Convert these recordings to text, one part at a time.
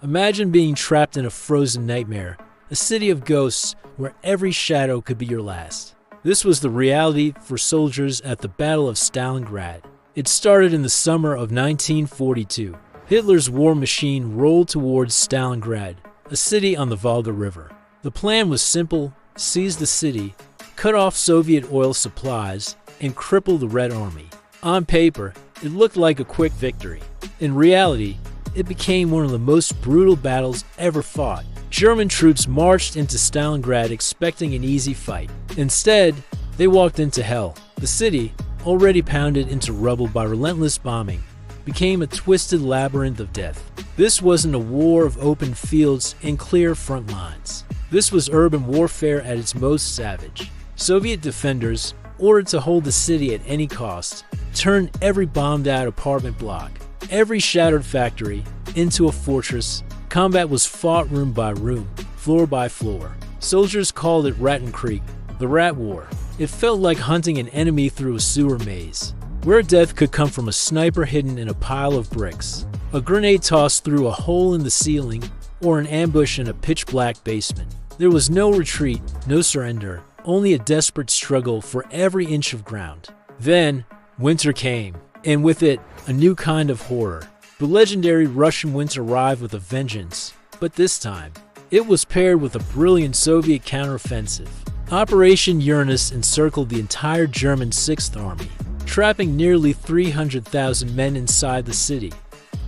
Imagine being trapped in a frozen nightmare, a city of ghosts where every shadow could be your last. This was the reality for soldiers at the Battle of Stalingrad. It started in the summer of 1942. Hitler's war machine rolled towards Stalingrad, a city on the Volga River. The plan was simple: seize the city, cut off Soviet oil supplies, and cripple the Red Army. On paper, it looked like a quick victory. In reality, it became one of the most brutal battles ever fought. German troops marched into Stalingrad expecting an easy fight. Instead, they walked into hell. The city, already pounded into rubble by relentless bombing, became a twisted labyrinth of death. This wasn't a war of open fields and clear front lines. This was urban warfare at its most savage. Soviet defenders, ordered to hold the city at any cost, turned every bombed-out apartment block, every shattered factory, into a fortress. Combat was fought room by room, floor by floor. Soldiers called it Rattan Creek, the Rat War. It felt like hunting an enemy through a sewer maze, where death could come from a sniper hidden in a pile of bricks, a grenade tossed through a hole in the ceiling, or an ambush in a pitch-black basement. There was no retreat, no surrender, only a desperate struggle for every inch of ground. Then, winter came, and with it, a new kind of horror. The legendary Russian winter arrived with a vengeance, but this time, it was paired with a brilliant Soviet counteroffensive. Operation Uranus encircled the entire German 6th Army, trapping nearly 300,000 men inside the city.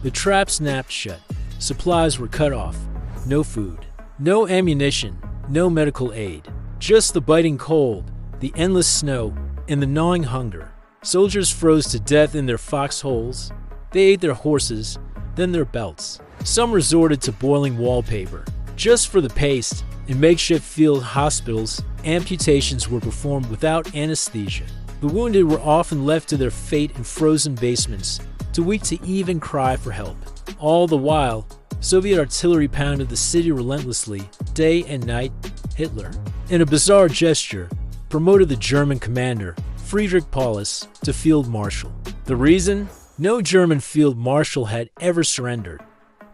The trap snapped shut. Supplies were cut off. No food, no ammunition, no medical aid. Just the biting cold, the endless snow, and the gnawing hunger. Soldiers froze to death in their foxholes. They ate their horses, then their belts. Some resorted to boiling wallpaper. Just for the paste, in makeshift field hospitals, amputations were performed without anesthesia. The wounded were often left to their fate in frozen basements, too weak to even cry for help. All the while, Soviet artillery pounded the city relentlessly, day and night. Hitler, in a bizarre gesture, promoted the German commander, Friedrich Paulus, to field marshal. The reason? No German field marshal had ever surrendered.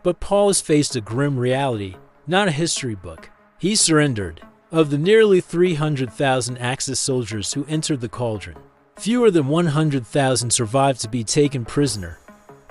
But Paulus faced a grim reality, not a history book. He surrendered. Of the nearly 300,000 Axis soldiers who entered the cauldron, fewer than 100,000 survived to be taken prisoner.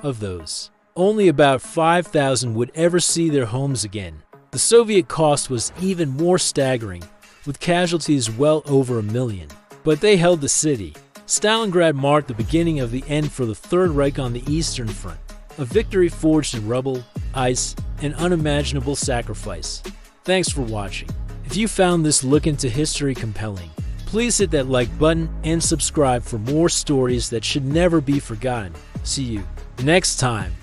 Of those, only about 5,000 would ever see their homes again. The Soviet cost was even more staggering, with casualties well over 1 million. But they held the city. Stalingrad marked the beginning of the end for the Third Reich on the Eastern Front, a victory forged in rubble, ice, and unimaginable sacrifice. Thanks for watching. If you found this look into history compelling, please hit that like button and subscribe for more stories that should never be forgotten. See you next time.